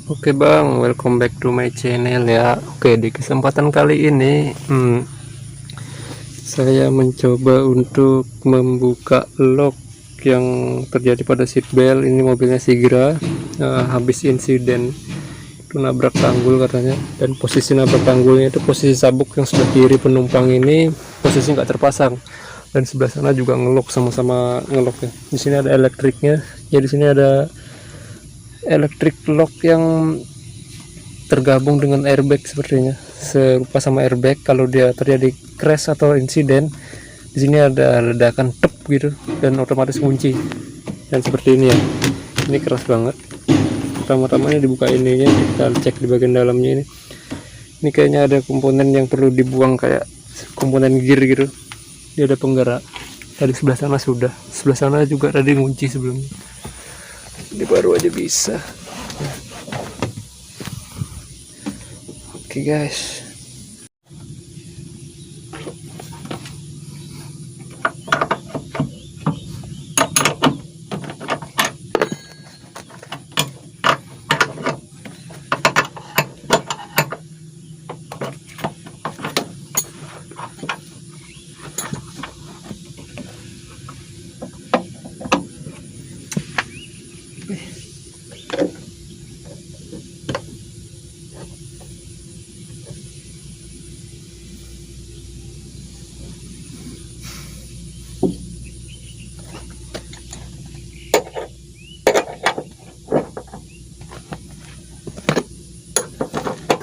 Oke bang, welcome back to my channel ya. Oke, di kesempatan kali ini saya mencoba untuk membuka lock yang terjadi pada seat belt. Ini mobilnya Sigra, habis insiden itu nabrak tanggul katanya, dan posisi nabrak tanggulnya itu posisi sabuk yang sebelah kiri penumpang ini posisinya nggak terpasang, dan sebelah sana juga ngelok, sama-sama ngelok ya. Di sini ada elektriknya, ya di sini ada electric lock yang tergabung dengan airbag, sepertinya serupa sama airbag. Kalau dia terjadi crash atau insiden, di sini ada ledakan tep gitu dan otomatis kunci. Dan seperti ini ya, ini keras banget. Pertama-tama ini dibuka ininya, kita cek di bagian dalamnya ini kayaknya ada komponen yang perlu dibuang, kayak komponen gear gitu. Dia ada penggerak. Tadi sebelah sana sudah, sebelah sana juga tadi ngunci sebelumnya. Ini baru aja bisa. Oke guys,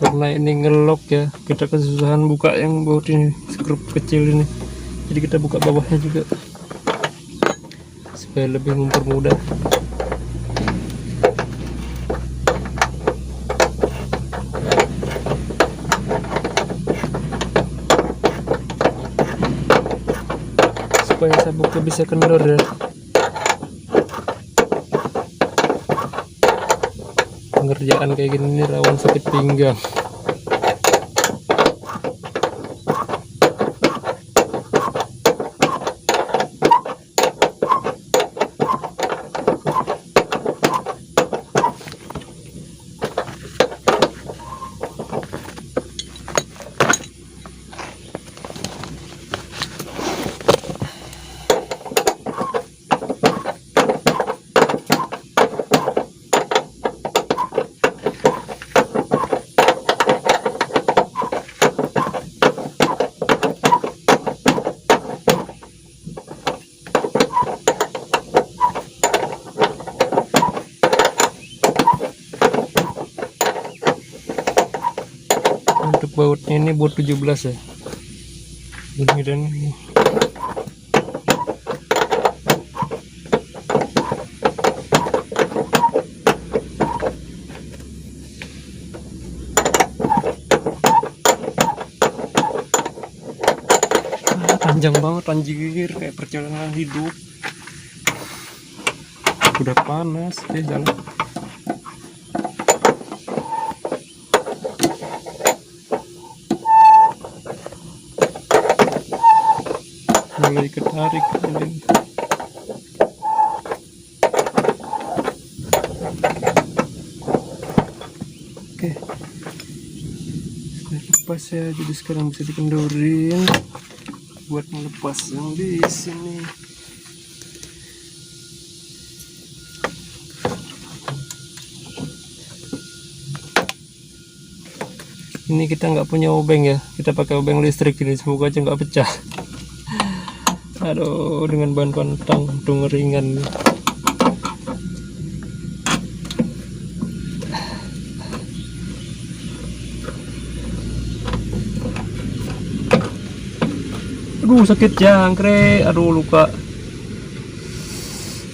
karena ini ngelok ya, kita kesusahan buka yang baut ini, skrup kecil ini, jadi kita buka bawahnya juga supaya lebih mempermudah. Supaya sabuknya bisa kendor ya. Pengerjaan kayak gini nih rawan sakit pinggang. Untuk bautnya ini baut 17 ya, ini dan ini. Panjang banget anjir, kayak perjalanan hidup. Udah panas deh jalan. Mulai ketarik ini. Oke, sudah lepas ya, jadi sekarang bisa dikendorin buat melepas yang di sini. Ini kita nggak punya obeng ya, kita pakai obeng listrik ini, semoga aja nggak pecah. Aduh, dengan bahan pantang untung ringan nih. Aduh, sakit jangkrik, aduh luka.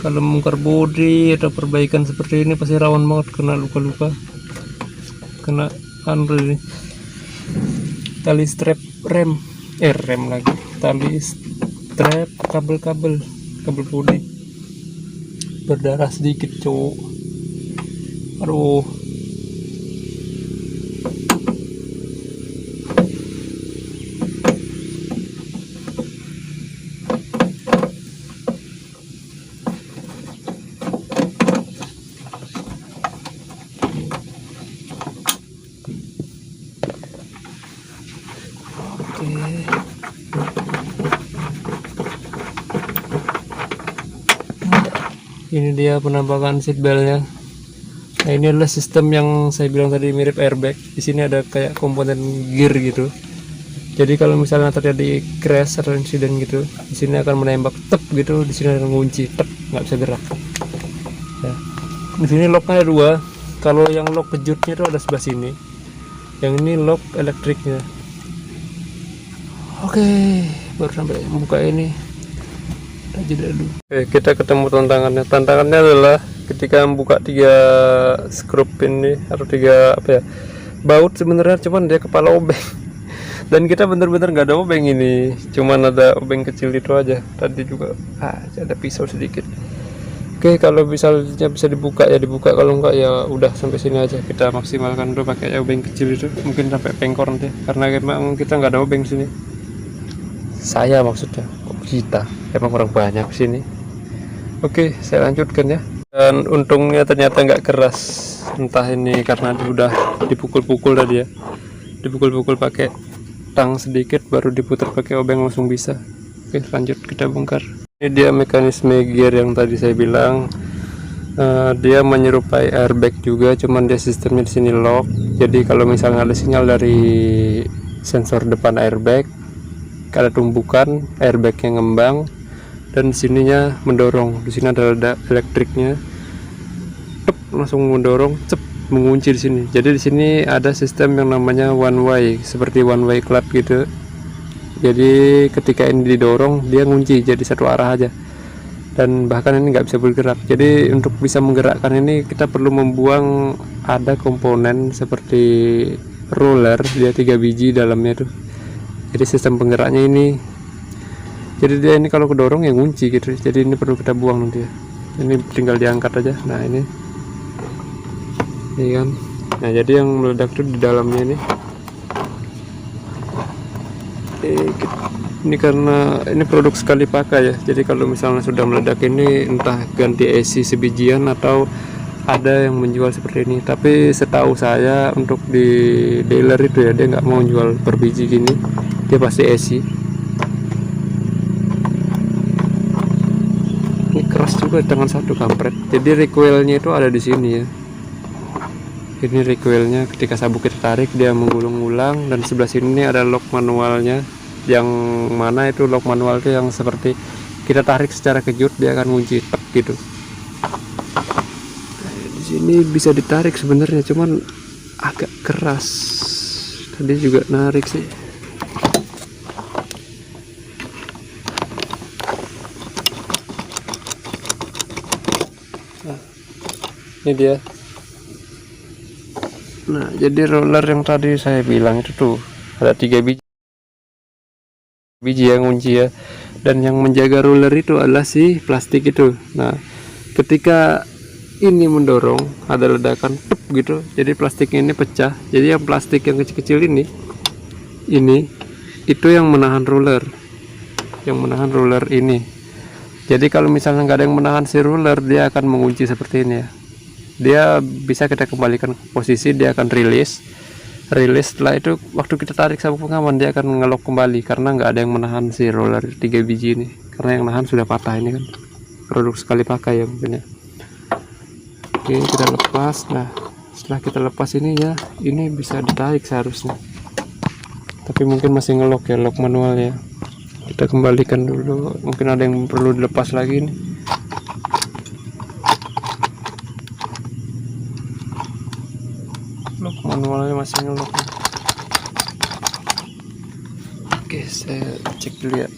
Kalau membongkar bodi atau perbaikan seperti ini pasti rawan banget kena luka-luka, kena ini tali strap rem lagi, tali strap kabel bodi berdarah sedikit cowok. Aduh, Ini dia penampakan seat beltnya. Nah, ini adalah sistem yang saya bilang tadi mirip airbag. Di sini ada kayak komponen gear gitu. Jadi kalau misalnya terjadi crash atau insiden gitu, di sini akan menembak tep gitu, di sini akan ngunci tep, nggak bisa gerak. Ya. Di sini locknya ada dua. Kalau yang lock kejutnya itu ada sebelah sini. Yang ini lock elektriknya. Oke, baru sampai membuka ini. Jeda dulu. Oke, kita ketemu tantangannya. Tantangannya adalah ketika membuka 3 skrup ini atau 3 apa ya, baut sebenarnya, cuman dia kepala obeng. Dan kita bener-bener nggak ada obeng ini, cuman ada obeng kecil itu aja. Tadi juga ada pisau sedikit. Oke, kalau misalnya bisa dibuka ya dibuka, kalau enggak ya udah sampai sini aja. Kita maksimalkan dulu pakai obeng kecil itu, mungkin sampai pengkor nanti, karena memang kita nggak ada obeng sini. Saya maksudnya, kok kita emang orang banyak sini. Oke, saya lanjutkan ya. Dan untungnya ternyata nggak keras, entah ini karena udah dipukul-pukul tadi ya, dipukul-pukul pakai tang sedikit, baru diputar pakai obeng langsung bisa. Oke, lanjut kita bongkar. Ini dia mekanisme gear yang tadi saya bilang. Dia menyerupai airbag juga, cuman dia sistemnya di sini lock. Jadi kalau misalnya ada sinyal dari sensor depan airbag, ada tumpukan, airbagnya ngembang, dan sininya mendorong. Di sini ada elektriknya, tep, langsung mendorong, cep, mengunci di sini. Jadi di sini ada sistem yang namanya one way, seperti one way clutch gitu. Jadi ketika ini didorong, dia ngunci jadi satu arah aja, dan bahkan ini nggak bisa bergerak. Jadi untuk bisa menggerakkan ini kita perlu membuang ada komponen seperti roller, dia 3 biji dalamnya tuh. Jadi sistem penggeraknya ini, jadi dia ini kalau kedorong ya ngunci gitu. Jadi ini perlu kita buang nanti ya. Ini tinggal diangkat aja. Nah ini kan. Nah jadi yang meledak itu di dalamnya ini. Ini karena ini produk sekali pakai ya. Jadi kalau misalnya sudah meledak ini, entah ganti AC sebijian atau ada yang menjual seperti ini. Tapi setahu saya untuk di dealer itu ya, dia nggak mau jual per biji gini, dia pasti AC. Ini keras juga tangan satu, kampret. Jadi recoilnya itu ada di sini ya. Ini recoilnya, ketika sabuk kita tarik dia menggulung ulang, dan sebelah sini ada lock manualnya. Yang mana itu lock manual itu yang seperti kita tarik secara kejut dia akan ngunci tek gitu. Di sini bisa ditarik sebenarnya, cuman agak keras. Tadi juga narik sih. Nah, ini dia. Nah, jadi roller yang tadi saya bilang itu tuh ada 3 biji yang kunci ya, dan yang menjaga roller itu adalah si plastik itu. Nah, ketika ini mendorong ada ledakan tep gitu, jadi plastiknya ini pecah. Jadi yang plastik yang kecil-kecil ini itu yang menahan roller, ini. Jadi kalau misalnya nggak ada yang menahan si roller, dia akan mengunci seperti ini ya. Dia bisa kita kembalikan ke posisi, dia akan rilis. Setelah itu waktu kita tarik sabuk pengaman, dia akan ngelok kembali karena nggak ada yang menahan si roller 3 biji ini, karena yang nahan sudah patah. Ini kan produk sekali pakai ya mungkin ya. Oke, kita lepas. Nah, setelah kita lepas ini ya, ini bisa ditarik seharusnya, tapi mungkin masih ngelok ya, lock manual ya. Kita kembalikan dulu, mungkin ada yang perlu dilepas lagi nih. Lock manualnya masih ngelok. Oke, saya cek dulu ya.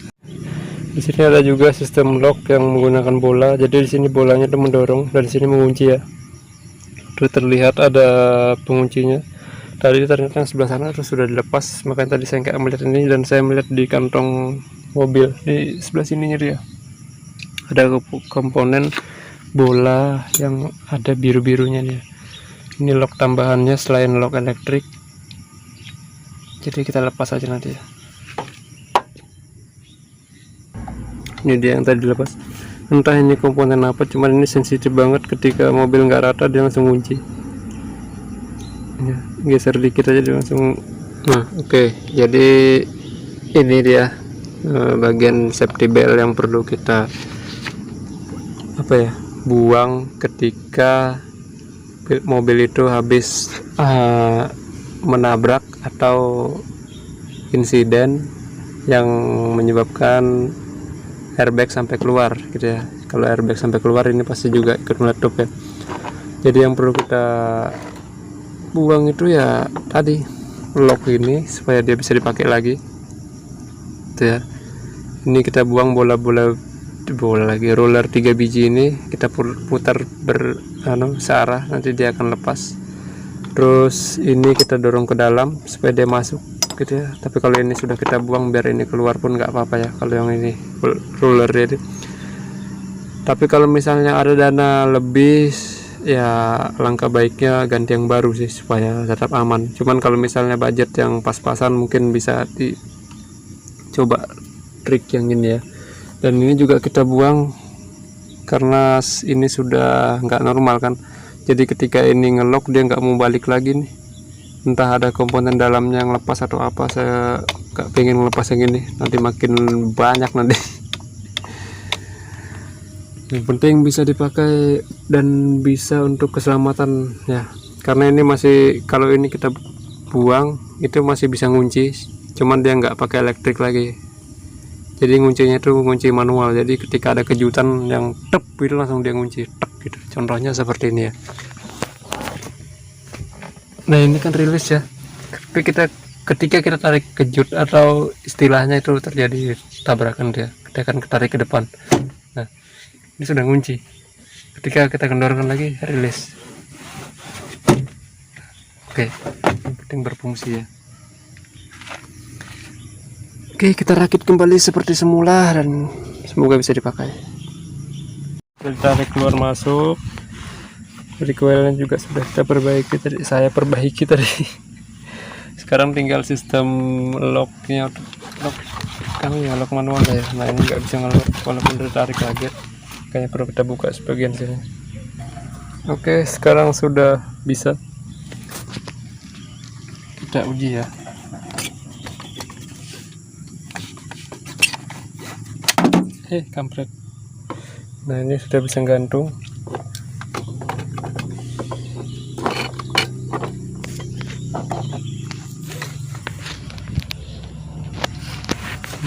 Di sini ada juga sistem lock yang menggunakan bola. Jadi di sini bolanya itu mendorong, dan di sini mengunci ya. Itu terlihat ada penguncinya. Tadi ternyata yang sebelah sana itu sudah dilepas, makanya tadi saya nggak melihat ini, dan saya melihat di kantong mobil di sebelah sininya dia ada komponen bola yang ada biru-birunya dia. Ini lock tambahannya selain lock elektrik, jadi kita lepas aja nanti ya. Ini dia yang tadi dilepas, entah ini komponen apa, cuman ini sensitif banget. Ketika mobil nggak rata dia langsung kunci ya, geser dikit aja dia langsung. Nah oke, jadi ini dia bagian safety belt yang perlu kita buang ketika mobil itu habis menabrak atau insiden yang menyebabkan airbag sampai keluar gitu ya. Kalau airbag sampai keluar ini pasti juga ikut meletup ya. Jadi yang perlu kita buang itu ya tadi lock ini supaya dia bisa dipakai lagi gitu ya. Ini kita buang bola lagi, roller 3 biji ini kita putar searah, nanti dia akan lepas. Terus ini kita dorong ke dalam supaya dia masuk gitu ya. Tapi kalau ini sudah kita buang, biar ini keluar pun nggak apa-apa ya kalau yang ini roller ini. Tapi kalau misalnya ada dana lebih ya langkah baiknya ganti yang baru sih supaya tetap aman. Cuman kalau misalnya budget yang pas-pasan mungkin bisa dicoba trik yang ini ya. Dan ini juga kita buang karena ini sudah nggak normal kan. Jadi ketika ini ngelock dia nggak mau balik lagi nih, entah ada komponen dalamnya yang lepas atau apa. Saya nggak pengen melepas yang ini, nanti makin banyak nanti. Yang penting bisa dipakai dan bisa untuk keselamatan ya, karena ini masih, kalau ini kita buang itu masih bisa ngunci, cuman dia nggak pakai elektrik lagi. Jadi nguncinya itu ngunci manual, jadi ketika ada kejutan yang tep itu langsung dia ngunci tek gitu. Contohnya seperti ini ya. Nah ini kan rilis ya, tapi ketika kita tarik kejut atau istilahnya itu terjadi tabrakan, dia kita akan ketarik ke depan. Nah ini sudah ngunci, ketika kita kendorkan lagi rilis. Oke, yang penting berfungsi ya. Oke, kita rakit kembali seperti semula dan semoga bisa dipakai. Kita tarik keluar masuk, recoilnya juga sudah kita perbaiki tadi, saya perbaiki tadi. Sekarang tinggal sistem locknya, lock manual ya. Nah ini nggak bisa ngelock walaupun ditarik lagi, kayaknya perlu kita buka sebagian sini. Oke, sekarang sudah bisa kita uji ya. Kampret. Nah ini sudah bisa gantung.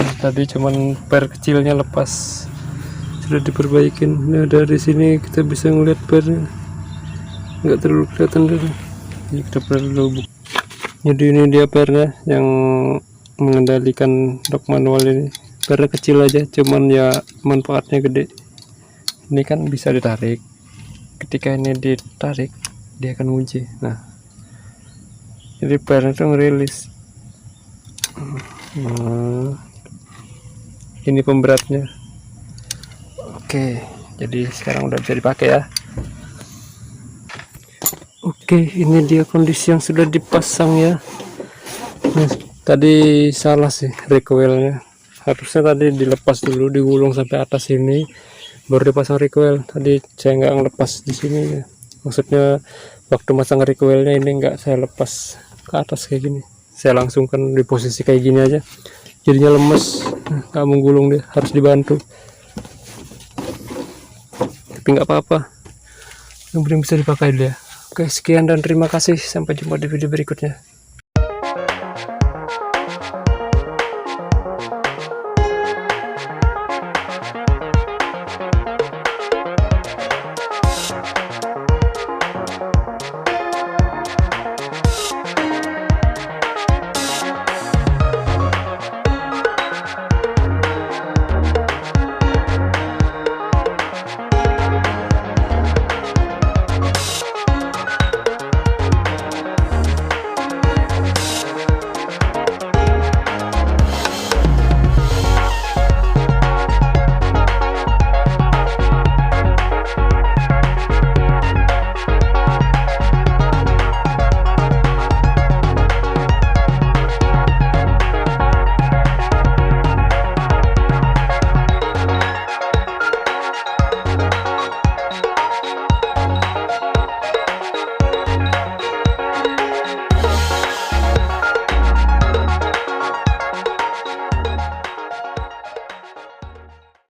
Nah, tadi cuman per kecilnya lepas, sudah diperbaikin. Nah dari sini kita bisa ngeliat pernya, nggak terlalu kelihatan dulu. Jadi kita perlu jadi ini dia pernya yang mengendalikan lock manual ini. Karena kecil aja, cuman ya manfaatnya gede. Ini kan bisa ditarik, ketika ini ditarik dia akan kunci. Nah jadi pernya itu ngerilis. Nah, ini pemberatnya. Oke, jadi sekarang udah bisa dipakai ya. Oke, ini dia kondisi yang sudah dipasang ya. Nah, tadi salah sih recoilnya, harusnya tadi dilepas dulu, digulung sampai atas sini baru dipasang recoil. Tadi saya nggak ngelepas di sini ya, maksudnya waktu masang recoilnya ini nggak saya lepas ke atas kayak gini, saya langsung kan di posisi kayak gini aja, jadinya lemes, nggak menggulung, dia harus dibantu. Tapi nggak apa-apa, yang penting bisa dipakai dia. Oke, sekian dan terima kasih, sampai jumpa di video berikutnya.